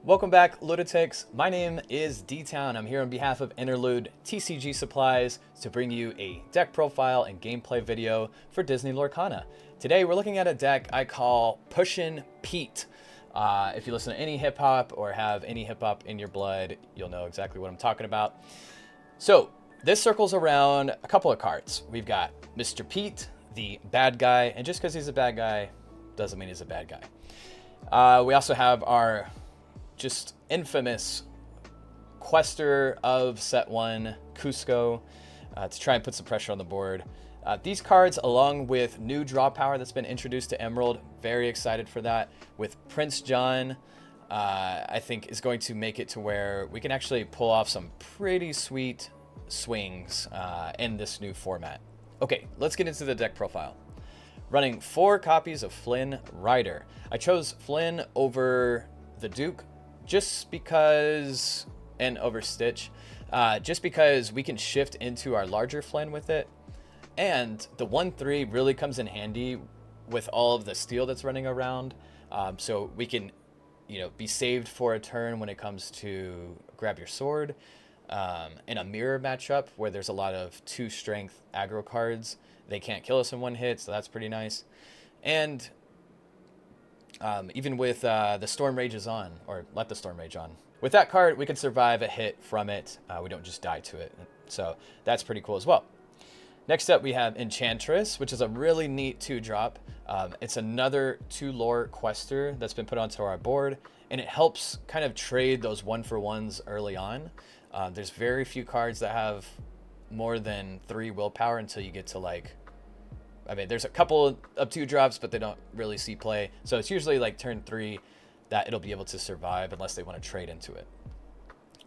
Welcome back, Luditics. My name is D-Town. I'm here on behalf of Interlude TCG Supplies to bring you a deck profile and gameplay video for Disney Lorcana. Today we're looking at a deck I call Pushin' Pete. If you listen to any hip-hop or have any hip-hop in your blood, you'll know exactly what I'm talking about. So this circles around a couple of cards. We've got Mr. Pete, the bad guy, and just because he's a bad guy doesn't mean he's a bad guy. We also have our just infamous quester of set 1, Cusco, to try and put some pressure on the board. These cards, along with new draw power that's been introduced to Emerald, very excited for that. With Prince John, I think is going to make it to where we can actually pull off some pretty sweet swings in this new format. Okay, let's get into the deck profile. Running 4 copies of Flynn Rider. I chose Flynn over the Duke just because, and over Stitch, just because we can shift into our larger Flynn with it. And the 1/3 really comes in handy with all of the steel that's running around. So we can, be saved for a turn when it comes to grab your sword. In a mirror matchup where there's a lot of 2 strength aggro cards, they can't kill us in 1 hit, so that's pretty nice. And even with the Storm Rage is on, or Let the Storm Rage on. With that card, we can survive a hit from it. We don't just die to it. So that's pretty cool as well. Next up, we have Enchantress, which is a really neat 2-drop. It's another 2 lore quester that's been put onto our board, and it helps kind of trade those 1-for-1s early on. There's very few cards that have more than 3 willpower until you get to there's a couple of 2-drops, but they don't really see play. So it's usually like turn 3 that it'll be able to survive unless they want to trade into it.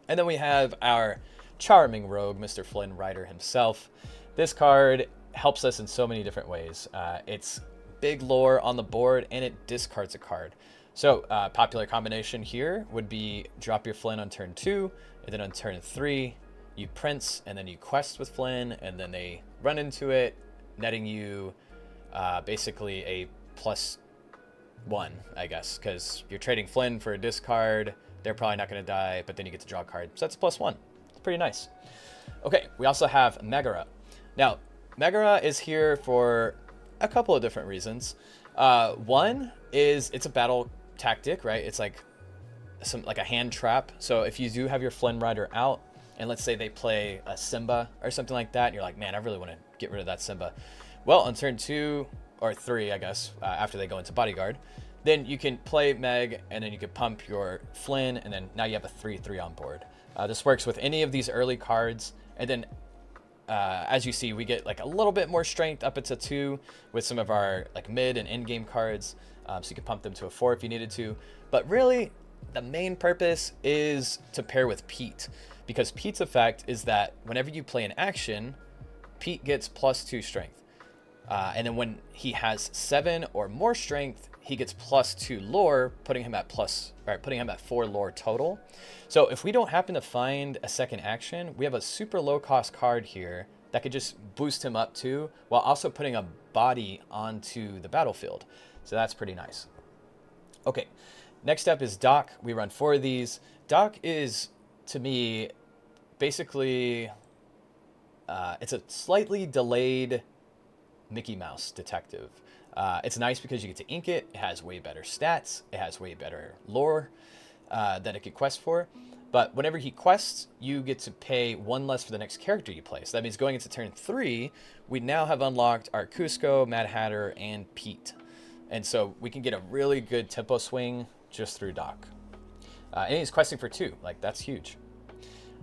And then we have our charming rogue, Mr. Flynn Rider himself. This card helps us in so many different ways. It's big lore on the board, and it discards a card. So popular combination here would be drop your Flynn on turn 2, and then on turn 3, you Prince, and then you quest with Flynn, and then they run into it, netting you basically a +1, I guess, because you're trading Flynn for a discard. They're probably not going to die, but then you get to draw a card. So that's a +1. It's pretty nice. Okay, we also have Megara. Now, Megara is here for a couple of different reasons. One is it's a battle tactic, right? It's like a hand trap. So if you do have your Flynn Rider out, and let's say they play a Simba or something like that, and you're like, man, I really want to get rid of that Simba. Well, on turn 2 or 3, I guess, after they go into Bodyguard, then you can play Meg, and then you can pump your Flynn, and then now you have a 3/3 on board. This works with any of these early cards, and then as you see, we get like a little bit more strength up into 2 with some of our like mid and end game cards. So you can pump them to a 4 if you needed to. But really, the main purpose is to pair with Pete, because Pete's effect is that whenever you play an action, Pete gets +2 strength. And then when he has 7 or more strength, he gets +2 lore, putting him at 4 lore total. So if we don't happen to find a second action, we have a super low cost card here that could just boost him up too, while also putting a body onto the battlefield. So that's pretty nice. Okay, next up is Doc. We run 4 of these. Doc is, to me, basically, it's a slightly delayed Mickey Mouse detective. It's nice because you get to ink it. It has way better stats. It has way better lore that it could quest for. But whenever he quests, you get to pay 1 less for the next character you play. So that means going into turn 3, we now have unlocked our Cusco, Mad Hatter, and Pete. And so we can get a really good tempo swing just through Doc. And he's questing for 2. That's huge.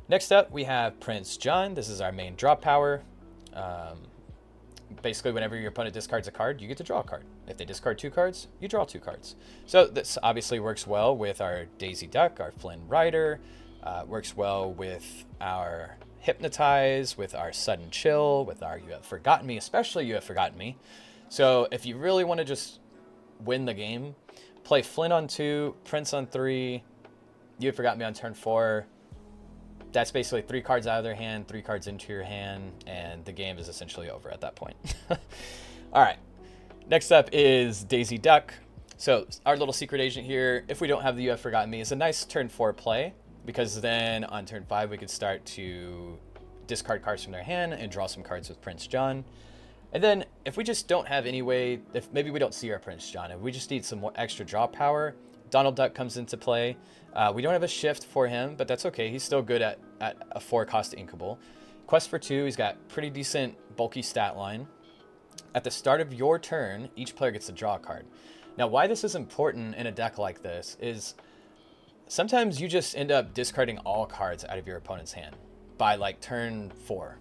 Next up, we have Prince John. This is our main drop power. Basically, whenever your opponent discards a card, you get to draw a card. If they discard 2 cards, you draw 2 cards. So this obviously works well with our Daisy Duck, our Flynn Rider. Works well with our Hypnotize, with our Sudden Chill, with our You Have Forgotten Me, especially You Have Forgotten Me. So if you really want to just win the game, play Flynn on 2, Prince on 3, You Have Forgotten Me on turn 4. That's basically 3 cards out of their hand, 3 cards into your hand, and the game is essentially over at that point. All right. Next up is Daisy Duck. So our little secret agent here, if we don't have the You Have Forgotten Me, is a nice turn 4 play, because then on turn 5 we could start to discard cards from their hand and draw some cards with Prince John. And then if we just don't have any way, if maybe we don't see our Prince John and we just need some more extra draw power, Donald Duck comes into play. We don't have a shift for him, but that's okay. He's still good at a 4-cost inkable. Quest for 2, he's got pretty decent bulky stat line. At the start of your turn, each player gets to draw a card. Now, why this is important in a deck like this is sometimes you just end up discarding all cards out of your opponent's hand by like turn 4.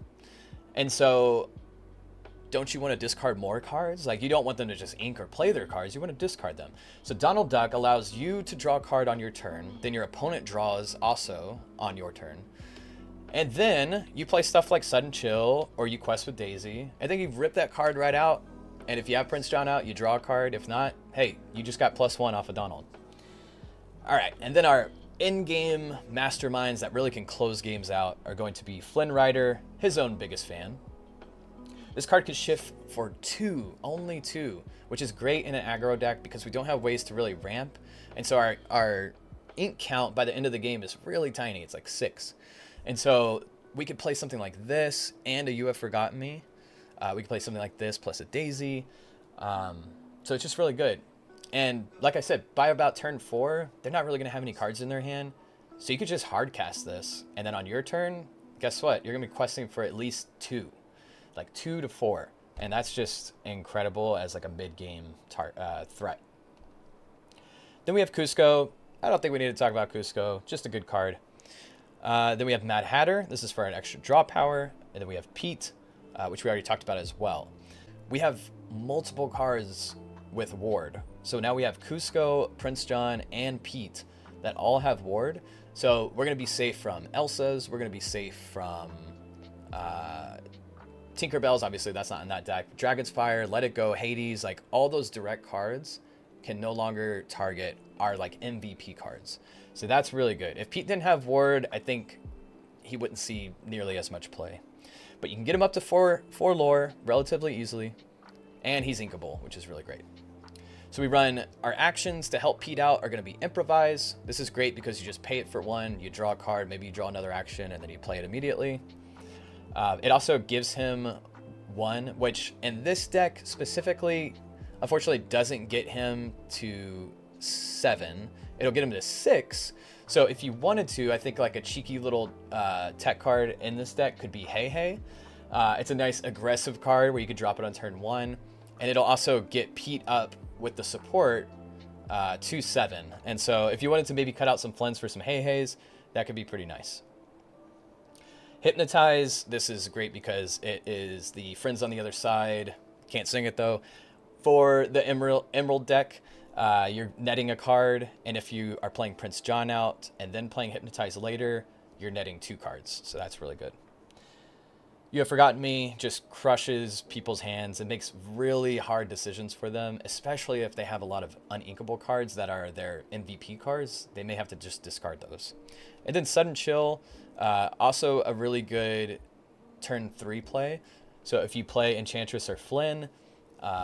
And so don't you want to discard more cards? Like, you don't want them to just ink or play their cards. You want to discard them. So Donald Duck allows you to draw a card on your turn. Then your opponent draws also on your turn. And then you play stuff like Sudden Chill or you quest with Daisy. And then you rip that card right out. And if you have Prince John out, you draw a card. If not, hey, you just got +1 off of Donald. All right, and then our in-game masterminds that really can close games out are going to be Flynn Rider, his own biggest fan. This card could shift for 2, only 2, which is great in an aggro deck because we don't have ways to really ramp. And so our ink count by the end of the game is really tiny. It's like 6. And so we could play something like this and a You Have Forgotten Me. We could play something like this plus a Daisy. So it's just really good. And like I said, by about turn 4, they're not really going to have any cards in their hand. So you could just hard cast this. And then on your turn, guess what? You're going to be questing for at least 2. Like 2 to 4, and that's just incredible as like a mid-game threat. Then we have Cusco. I don't think we need to talk about Cusco, just a good card. Then we have Mad Hatter. This is for an extra draw power. And then we have Pete, which we already talked about as well. We have multiple cards with Ward. So now we have Cusco, Prince John, and Pete that all have Ward. So we're going to be safe from Elsa's. We're going to be safe from Tinkerbell's, obviously that's not in that deck. Dragon's Fire, Let It Go, Hades, like all those direct cards can no longer target our like MVP cards. So that's really good. If Pete didn't have Ward, I think he wouldn't see nearly as much play. But you can get him up to 4 lore relatively easily. And he's inkable, which is really great. So we run our actions to help Pete out are going to be Improvise. This is great because you just pay it for 1, you draw a card, maybe you draw another action, and then you play it immediately. It also gives him 1, which in this deck specifically, unfortunately doesn't get him to 7. It'll get him to 6. So if you wanted to, I think like a cheeky little tech card in this deck could be Hei Hei. It's a nice aggressive card where you could drop it on turn 1. And it'll also get Pete up with the support to 7. And so if you wanted to maybe cut out some Flins for some Hei Heis, that could be pretty nice. Hypnotize, this is great because it is the Friends on the Other Side. Can't sing it though. For the Emerald deck, you're netting a card, and if you are playing Prince John out and then playing Hypnotize later, you're netting 2 cards. So that's really good. You Have Forgotten Me just crushes people's hands and makes really hard decisions for them, especially if they have a lot of uninkable cards that are their MVP cards. They may have to just discard those. And then Sudden Chill, also a really good turn 3 play. So if you play Enchantress or Flynn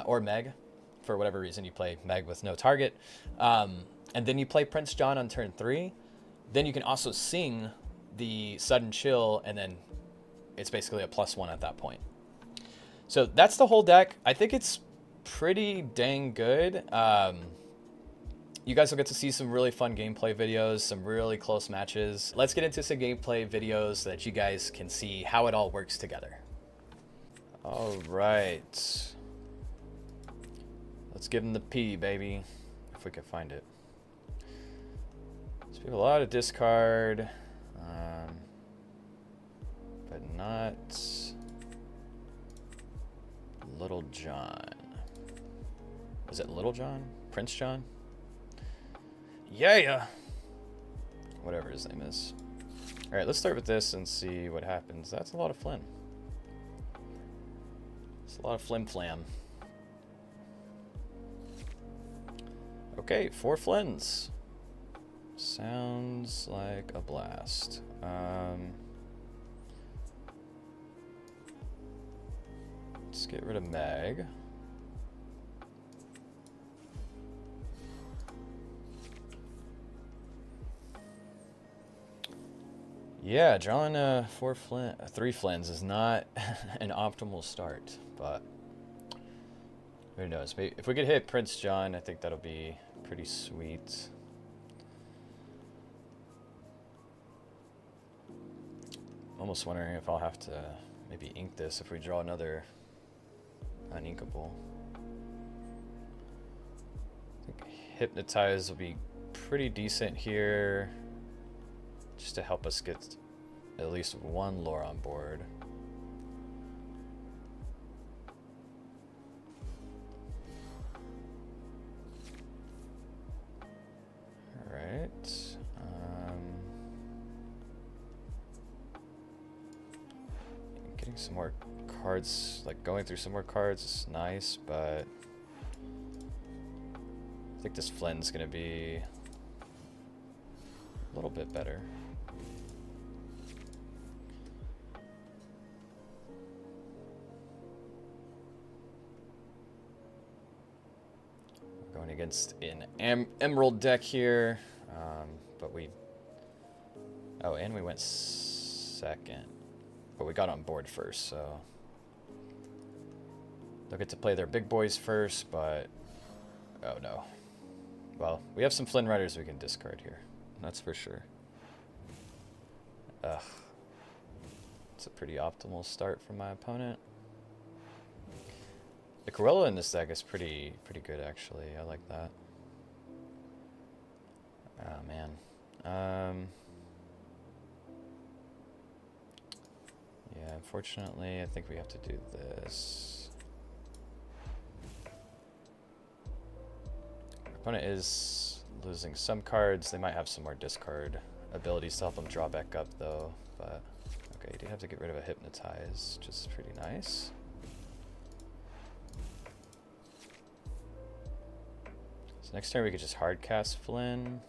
or Meg, for whatever reason you play Meg with no target, and then you play Prince John on turn 3, then you can also sing the Sudden Chill, and then it's basically a +1 at that point. So that's the whole deck. I think it's pretty dang good. You guys will get to see some really fun gameplay videos, some really close matches. Let's get into some gameplay videos so that you guys can see how it all works together. All right. Let's give him the P, baby, if we can find it. So we have a lot of discard, but not Little John. Is it Little John? Prince John? Yeah. Whatever his name is. All right, let's start with this and see what happens. That's a lot of Flynn. It's a lot of flim flam. Okay, 4 Flins. Sounds like a blast. Let's get rid of Meg. Yeah, drawing three Flins is not an optimal start, but who knows? Maybe if we could hit Prince John, I think that'll be pretty sweet. I'm almost wondering if I'll have to maybe ink this if we draw another uninkable. I think Hypnotize will be pretty decent here, just to help us get at least one lore on board. Alright. Getting some more cards, like going through some more cards is nice, but I think this Flynn's gonna be a little bit better. We're going against an Emerald deck here, but oh, and we went second, but we got on board first, so they'll get to play their big boys first, but oh no. Well, we have some Flynn Riders we can discard here. That's for sure. Ugh. It's a pretty optimal start from my opponent. The Cruella in this deck is pretty good, actually. I like that. Oh, man. Yeah, unfortunately, I think we have to do this. Our opponent is losing some cards. They might have some more discard abilities to help them draw back up, though. But okay, you do have to get rid of a Hypnotize, which is pretty nice. So next turn we could just hard cast Flynn.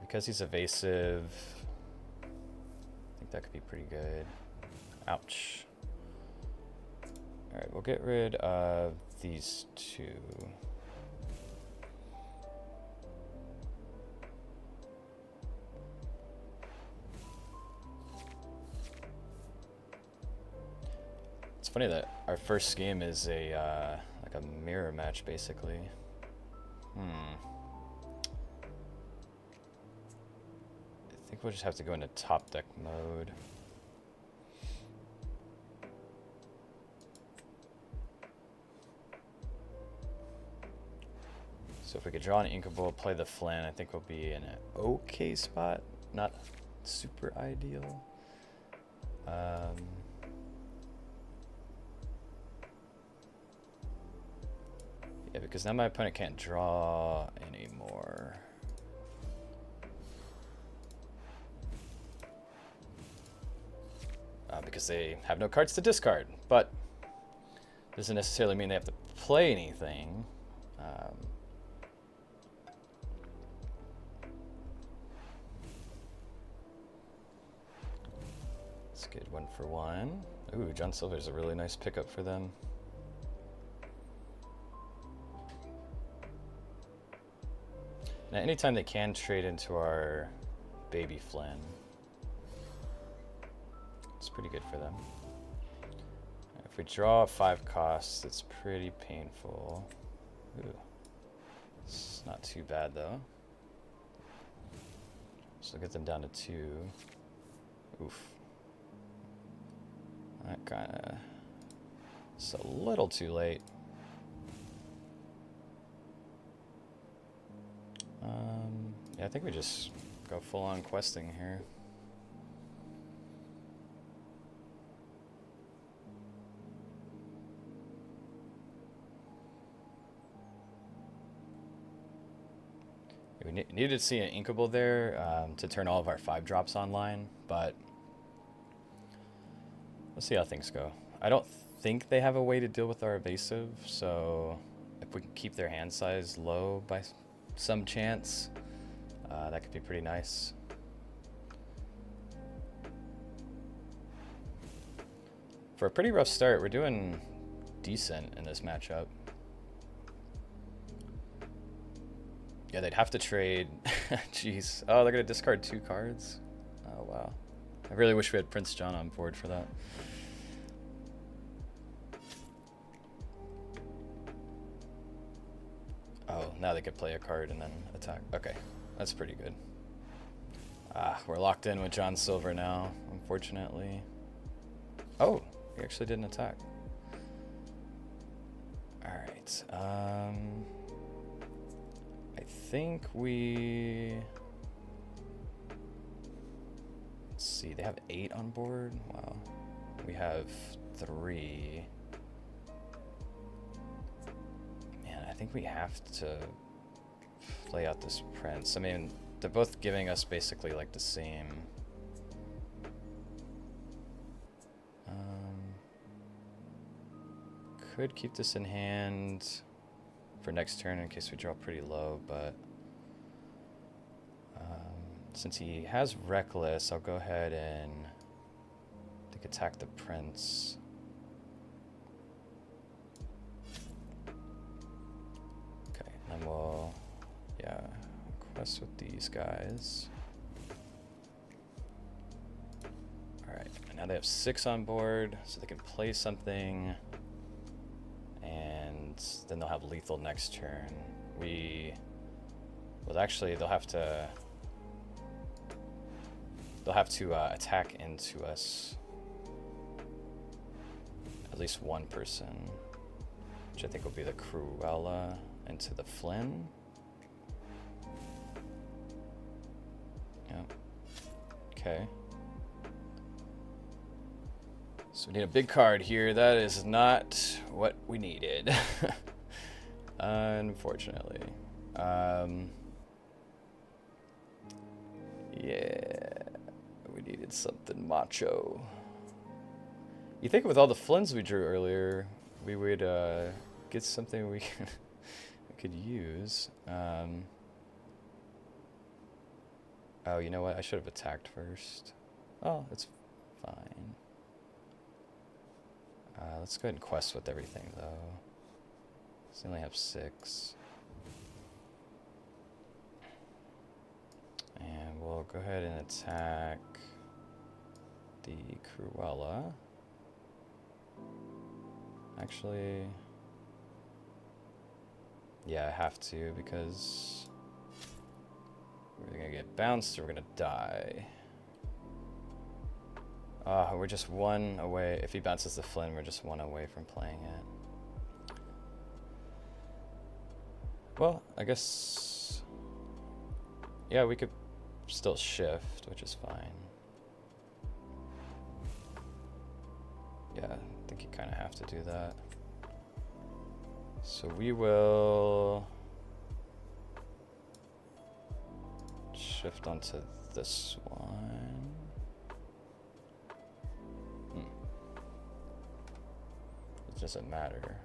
Because he's evasive, I think that could be pretty good. Ouch. Alright, we'll get rid of these two. It's funny that our first game is a like a mirror match, basically. I think we'll just have to go into top deck mode. So if we could draw an Inkable, play the Flynn, I think we'll be in an okay spot. Not super ideal. Yeah, because now my opponent can't draw anymore. Because they have no cards to discard, but doesn't necessarily mean they have to play anything. Let's get 1-for-1. Ooh, John Silver's a really nice pickup for them. Now, anytime they can trade into our baby Flynn, it's pretty good for them. If we draw 5 costs, it's pretty painful. Ooh. It's not too bad though. So get them down to 2. Oof. That kinda... It's a little too late. Yeah, I think we just go full on questing here. We needed to see an Inkable there to turn all of our 5-drops online, but we'll see how things go. I don't think they have a way to deal with our evasive, so if we can keep their hand size low by some chance, that could be pretty nice. For a pretty rough start, we're doing decent in this matchup. Yeah, they'd have to trade. Jeez. Oh, they're going to discard 2 cards? Oh, wow. I really wish we had Prince John on board for that. Oh, now they could play a card and then attack. Okay, that's pretty good. We're locked in with John Silver now, unfortunately. Oh, he actually didn't attack. Alright, I think we... Let's see, they have 8 on board? Wow. We have 3. Man, I think we have to play out this Prince. I mean, they're both giving us basically like the same... Could keep this in hand for next turn in case we draw pretty low, but since he has Reckless, I'll go ahead and I think attack the Prince. Okay, and then we'll, yeah, quest with these guys. Alright, and now they have 6 on board, so they can play something. And then they'll have lethal next turn. Well, actually, they'll have to attack into us. At least one person, which I think will be the Cruella into the Flynn. Yep. Okay. So we need a big card here. That is not what we needed. Unfortunately. Yeah, we needed something macho. You think with all the Flynns we drew earlier, we would get something we could use. Oh, you know what? I should have attacked first. Oh, it's fine. Let's go ahead and quest with everything, though. So we only have 6. And we'll go ahead and attack the Cruella. Actually, yeah, I have to because we're gonna get bounced or we're gonna die. We're just 1 away. If he bounces the Flynn, we're just 1 away from playing it. Well, I guess... Yeah, we could still shift, which is fine. Yeah, I think you kind of have to do that. So we will... shift onto this one. It doesn't matter.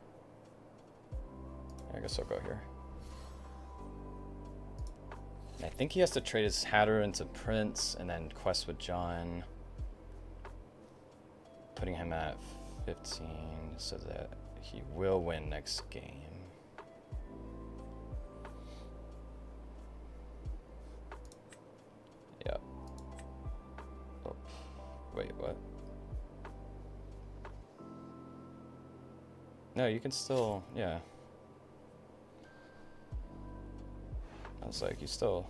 I guess I'll go here. And I think he has to trade his Hatter into Prince and then quest with John, putting him at 15 so that he will win next game. Yep. Oh, wait, what? No, you can still, yeah. I was like, you still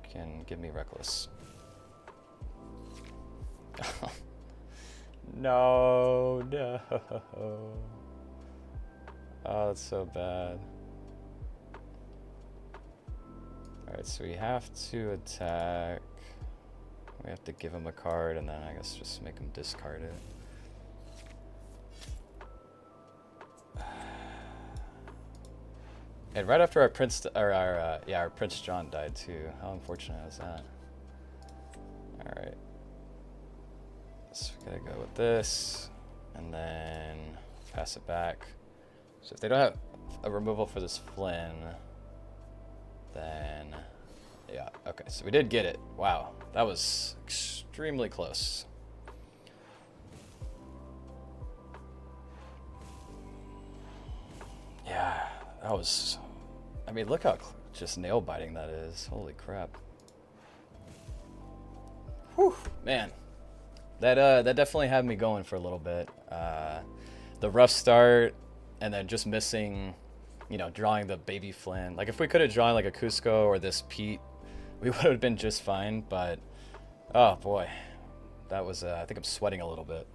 can give me Reckless. No, no. Oh, that's so bad. Alright, so we have to attack. We have to give him a card and then I guess just make him discard it. And right after our Prince, our Prince John died too. How unfortunate was that? All right. So we gotta go with this, and then pass it back. So if they don't have a removal for this Flynn, then yeah. Okay, so we did get it. Wow, that was extremely close. Yeah, that was. I mean, look how Just nail biting, that is. Holy crap. Whew, man. That definitely had me going for a little bit. The rough start, and then just missing, you know, drawing the baby Flynn. Like, if we could have drawn like a Cusco or this Pete, we would have been just fine. But, oh boy, that was, I think I'm sweating a little bit.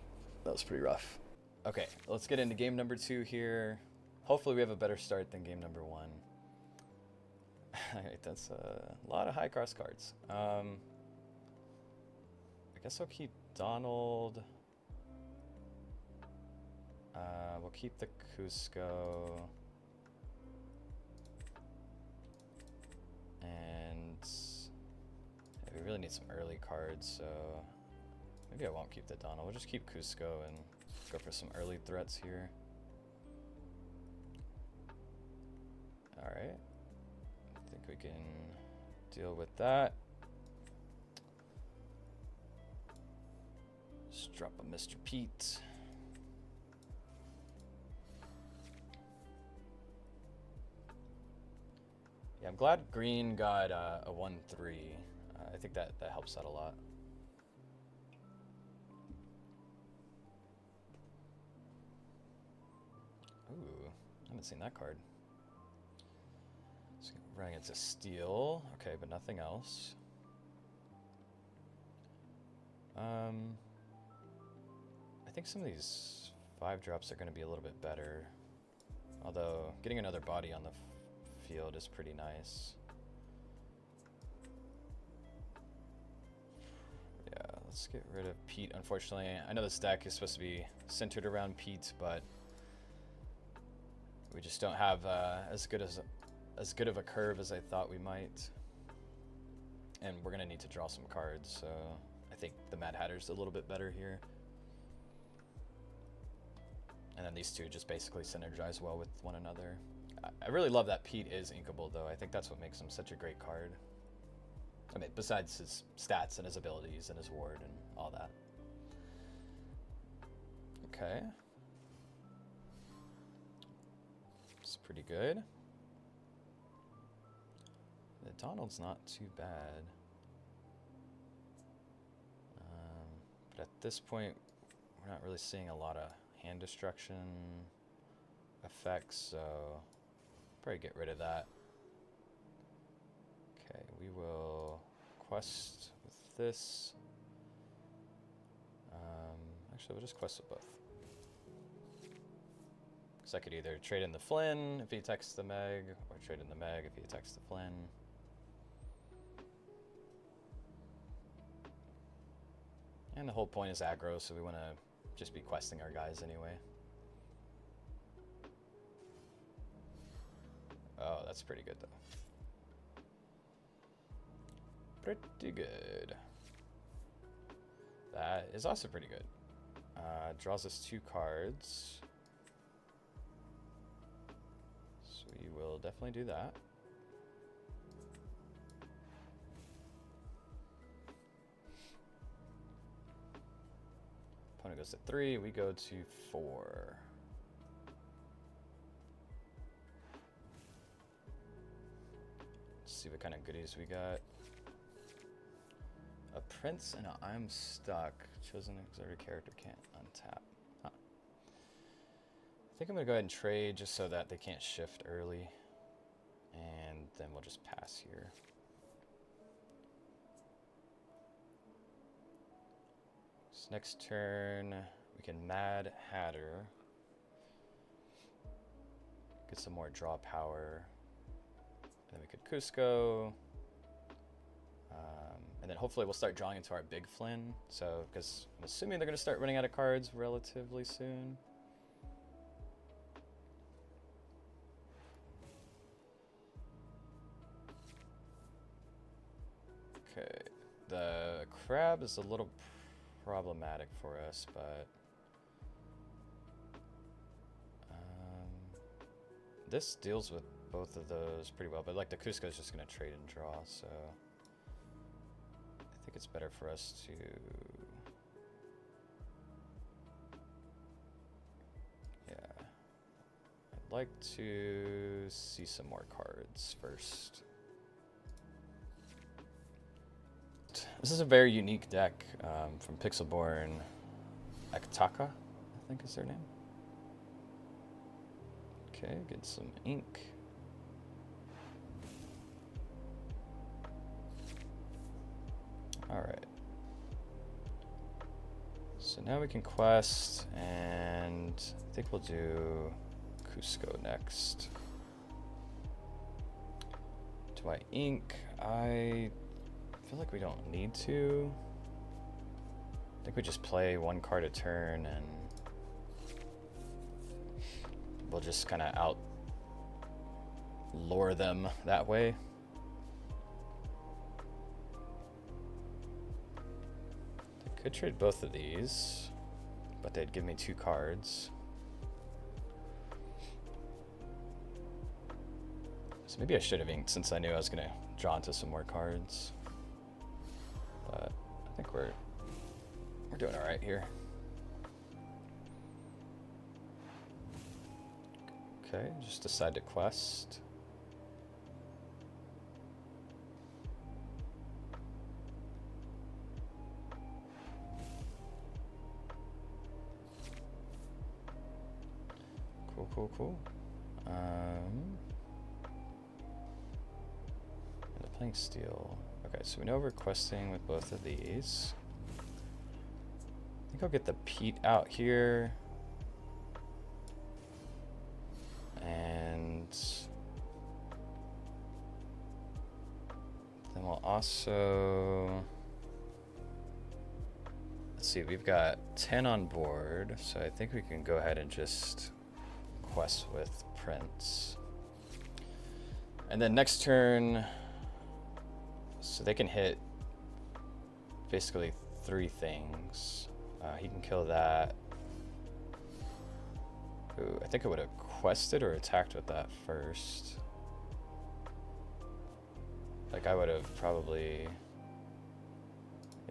That was pretty rough. Okay, let's get into game number 2 here. Hopefully we have a better start than game number 1. Alright, that's a lot of high cross cards. I guess I'll keep Donald. We'll keep the Cusco. And yeah, we really need some early cards, so maybe I won't keep the Donald. We'll just keep Cusco and go for some early threats here. Alright. I think we can deal with that. Just drop a Mr. Pete. Yeah, I'm glad green got a 1-3. I think that helps out a lot. Ooh, I haven't seen that card. So running into steel. Okay, but nothing else. I think some of these 5-drops are going to be a little bit better. Although, getting another body on the field is pretty nice. Yeah, let's get rid of Pete, unfortunately. I know this deck is supposed to be centered around Pete, but we just don't have as good of a curve as I thought we might. And we're going to need to draw some cards, so I think the Mad Hatter's a little bit better here. And then these two just basically synergize well with one another. I really love that Pete is inkable, though. I think that's what makes him such a great card. I mean, besides his stats and his abilities and his ward and all that. Okay. It's pretty good. The Donald's not too bad. But at this point, we're not really seeing a lot of hand destruction effects, so probably get rid of that. Okay, we will quest with this. Actually, we'll just quest with both. Because I could either trade in the Flynn if he attacks the Meg, or trade in the Meg if he attacks the Flynn. And the whole point is aggro, so we want to just be questing our guys anyway. Oh, that's pretty good, though. Pretty good. That is also pretty good. Draws us 2 cards. So we will definitely do that. Opponent goes to 3, we go to 4. Let's see what kind of goodies we got. A Prince and a I'm Stuck. Chosen auxiliary character can't untap. Huh. I think I'm going to go ahead and trade just so that they can't shift early. And then we'll just pass here. So next turn, we can Mad Hatter. Get some more draw power. And then we could Cusco. And then hopefully we'll start drawing into our big Flynn. So, because I'm assuming they're going to start running out of cards relatively soon. Okay, the crab is a little problematic for us, but this deals with both of those pretty well. But like the Cusco is just going to trade and draw, so I think it's better for us to I'd like to see some more cards first. This is a very unique deck from Pixelborn. Aktaka, I think is their name. Okay, get some ink. Alright. So now we can quest, and I think we'll do Cusco next. Do I ink? I feel like we don't need to. I think we just play one card a turn and we'll just kind of out lure them that way. I could trade both of these, but they'd give me 2 cards. So maybe I should have inked since I knew I was going to draw into some more cards. But I think we're doing all right here. Okay, just decide to quest. Cool. And the playing steel. Okay, so we know we're questing with both of these. I think I'll get the Pete out here. And then we'll also, let's see, we've got 10 on board, so I think we can go ahead and just quest with Prince. And then next turn, so they can hit basically 3 things. He can kill that. Ooh, I think I would have quested or attacked with that first. Like I would have probably,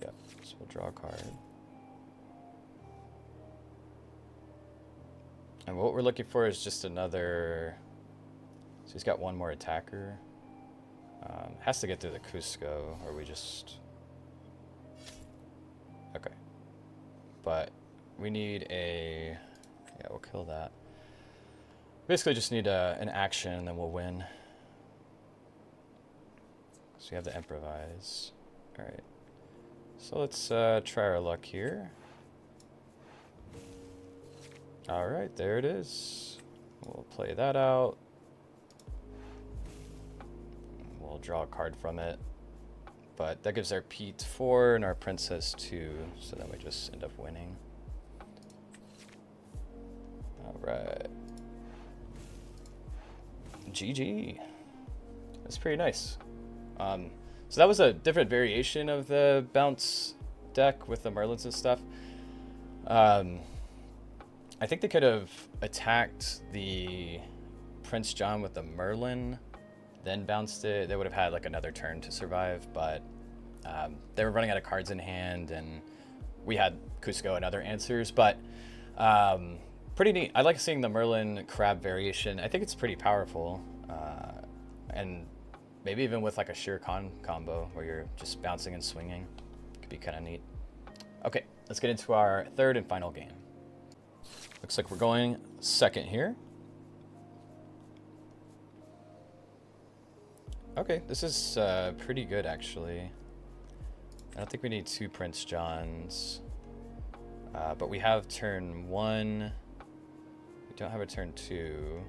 yeah, so we'll draw a card. And what we're looking for is just another, so he's got 1 more attacker. Has to get through the Cusco, or we just, okay. But we need a, yeah, we'll kill that. Basically just need an action and then we'll win. So we have the improvise. Alright. So let's try our luck here. Alright, there it is. We'll play that out. We'll draw a card from it. But that gives our Pete 4 and our Princess 2, so then we just end up winning. Alright. GG. That's pretty nice. So that was a different variation of the bounce deck with the Merlins and stuff. I think they could have attacked the Prince John with the Merlin, then bounced it. They would have had like another turn to survive, but they were running out of cards in hand, and we had Cusco and other answers. But pretty neat. I like seeing the Merlin crab variation. I think it's pretty powerful, and maybe even with like a Shere Khan combo where you're just bouncing and swinging, could be kind of neat. Okay, let's get into our 3rd and final game. Looks like we're going 2nd here. Okay, this is pretty good actually. I don't think we need 2 Prince Johns, but we have turn 1. We don't have a turn 2,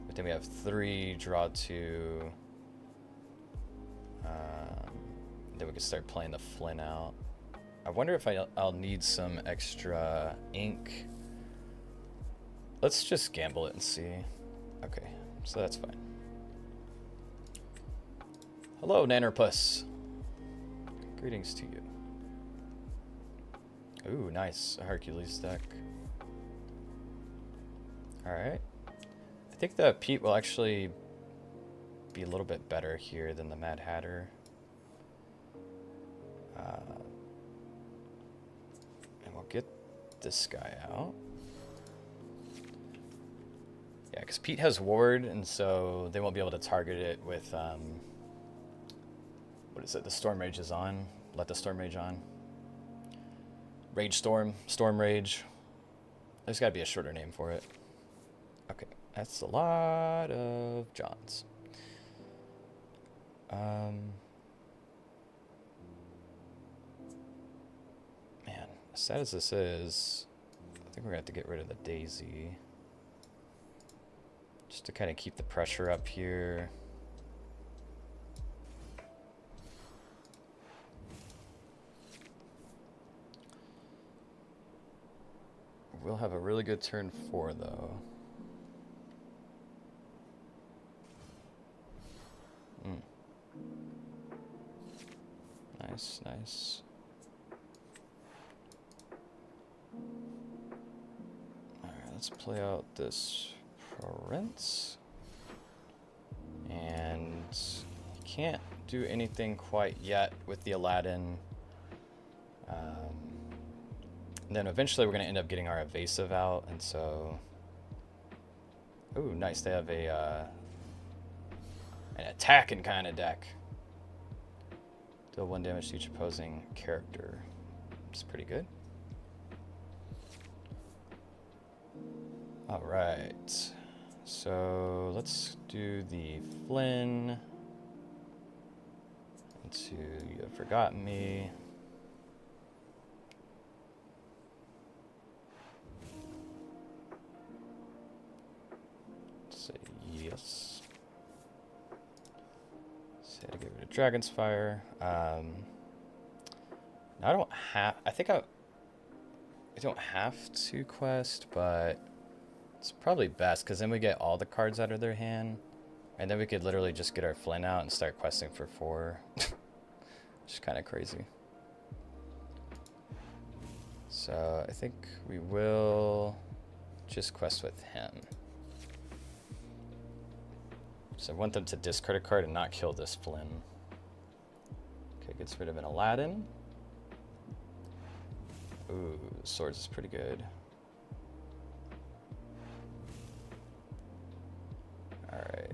but then we have 3, draw 2. Then we can start playing the Flynn out. I wonder if I'll need some extra ink. Let's just gamble it and see. Okay, so that's fine. Hello, Nannerpuss. Greetings to you. Ooh, nice. A Hercules deck. Alright. I think the Pete will actually be a little bit better here than the Mad Hatter. And we'll get this guy out. Yeah, because Pete has Ward, and so they won't be able to target it with, what is it, the Storm Rage is on. let the Storm Rage on. Rage Storm, Storm Rage. There's got to be a shorter name for it. Okay, that's a lot of Johns. Man, as sad as this is, I think we're gonna have to get rid of the Daisy. Just to kind of keep the pressure up here. We'll have a really good turn 4 though. Nice, nice. Alright, let's play out this Prince. And can't do anything quite yet with the Aladdin. And then eventually we're going to end up getting our evasive out, and so... Ooh, nice, they have a an attacking kind of deck. Deal 1 damage to each opposing character. It's pretty good. Alright, so let's do the Flynn into You Have Forgotten Me. Say yes. Say to get rid of Dragon's Fire. I don't have, I think I don't have to quest, but it's probably best, because then we get all the cards out of their hand, and then we could literally just get our Flynn out and start questing for 4. Which is kind of crazy. So I think we will just quest with him. So I want them to discard a card and not kill this Flynn. Okay, gets rid of an Aladdin. Ooh, Swords is pretty good. Alright.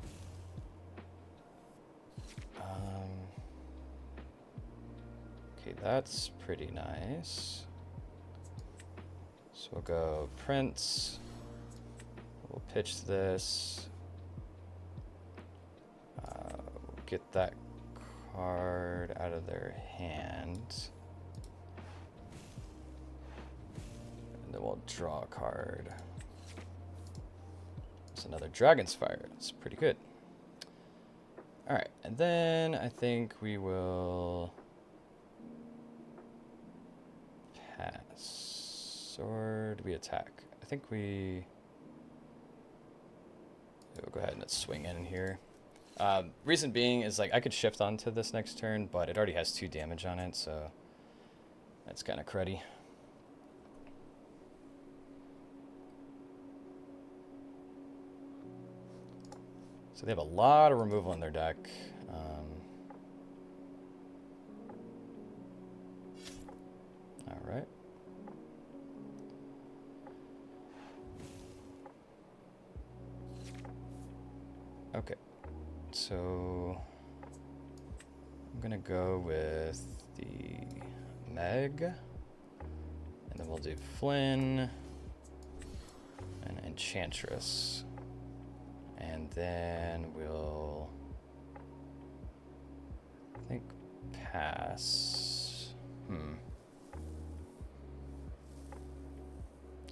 Okay, that's pretty nice. So we'll go Prince. We'll pitch this. We'll get that card out of their hand. And then we'll draw a card. It's another Dragon's Fire. It's pretty good. Alright, and then I think we will pass. Or do we attack? I think we'll go ahead and let's swing in here. Reason being is, like, I could shift onto this next turn, but it already has 2 damage on it, so that's kind of cruddy. So they have a lot of removal in their deck. Alright. Okay. So I'm gonna go with the Meg. And then we'll do Flynn and Enchantress. And then we'll, I think, pass.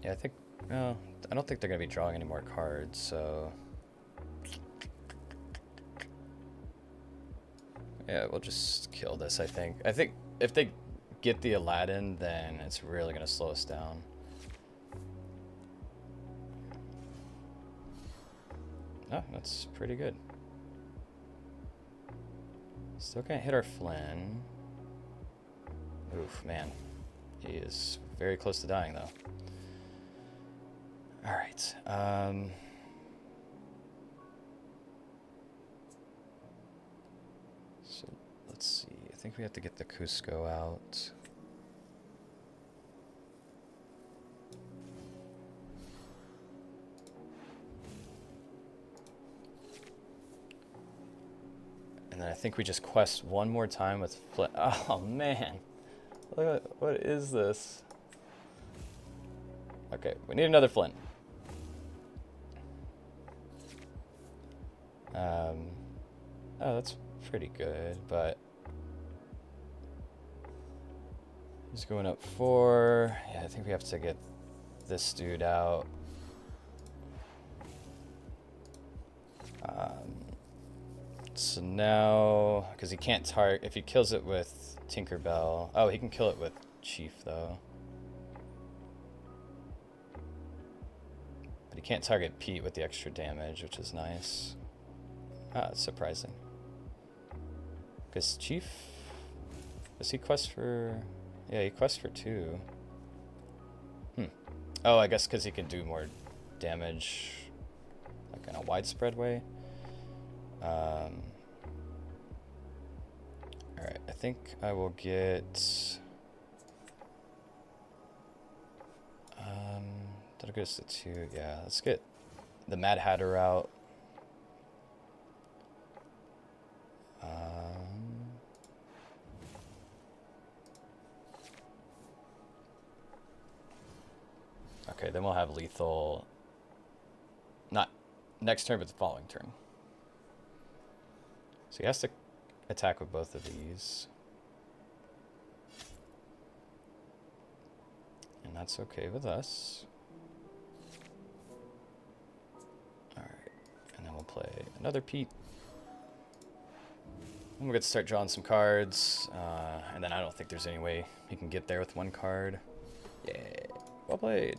Yeah, I think, no, I don't think they're going to be drawing any more cards, so. Yeah, we'll just kill this, I think. I think if they get the Aladdin, then it's really going to slow us down. Oh, that's pretty good. Still can't hit our Flynn. Oof, man. He is very close to dying, though. Alright. So, let's see. I think we have to get the Cusco out. And And then I think we just quest one more time with Flint. Oh, man. What is this? Okay, we need another Flint. Oh, that's pretty good, but he's going up 4. Yeah, I think we have to get this dude out. So now, because he can't target, if he kills it with Tinkerbell. Oh, he can kill it with Chief, though. But he can't target Pete with the extra damage, which is nice. Ah, it's surprising. Because Chief, does he quest for, yeah, he quests for 2. Oh, I guess because he can do more damage, like in a widespread way. Alright, I think I will get, that'll get us to 2, yeah, let's get the Mad Hatter out. Okay, then we'll have lethal, not next turn, but the following turn. So he has to attack with both of these. And that's okay with us. Alright, and then we'll play another Pete. And we'll get to start drawing some cards. And then I don't think there's any way he can get there with 1 card. Yeah, well played.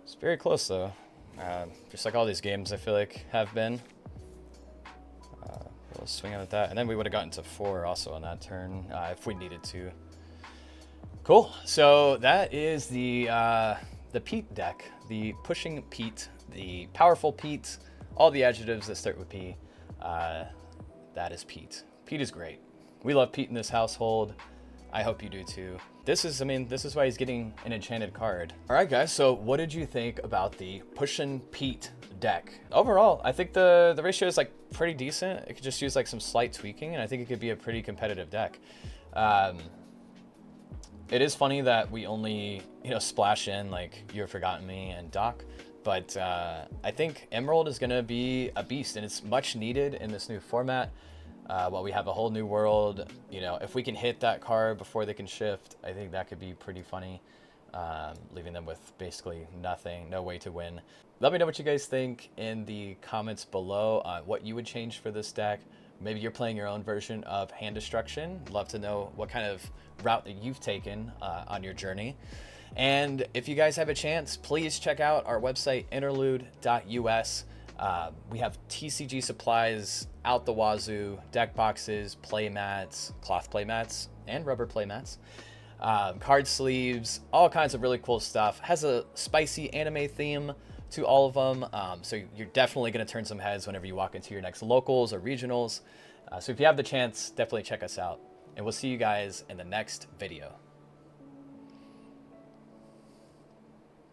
It's very close, though. Just like all these games, I feel like, have been. We'll swing out at that. And then we would have gotten to 4 also on that turn, if we needed to. Cool. So that is the Pete deck. The Pushing Pete, the Powerful Pete, all the adjectives that start with P. That is Pete. Pete is great. We love Pete in this household. I hope you do too. This is why he's getting an enchanted card. All right, guys, so what did you think about the Pushin' Pete deck? Overall, I think the ratio is like pretty decent. It could just use like some slight tweaking, and I think it could be a pretty competitive deck. It is funny that we only, splash in like You've Forgotten Me and Doc, but I think Emerald is gonna be a beast, and it's much needed in this new format. While we have a whole new world, if we can hit that card before they can shift, I think that could be pretty funny, leaving them with basically nothing, no way to win. Let me know what you guys think in the comments below on what you would change for this deck. Maybe you're playing your own version of Hand Destruction. Love to know what kind of route that you've taken on your journey. And if you guys have a chance, please check out our website, interlude.us. We have TCG supplies out the wazoo, deck boxes, play mats, cloth play mats, and rubber play mats, card sleeves, all kinds of really cool stuff. Has a spicy anime theme to all of them, so you're definitely going to turn some heads whenever you walk into your next locals or regionals. So if you have the chance, definitely check us out, and we'll see you guys in the next video.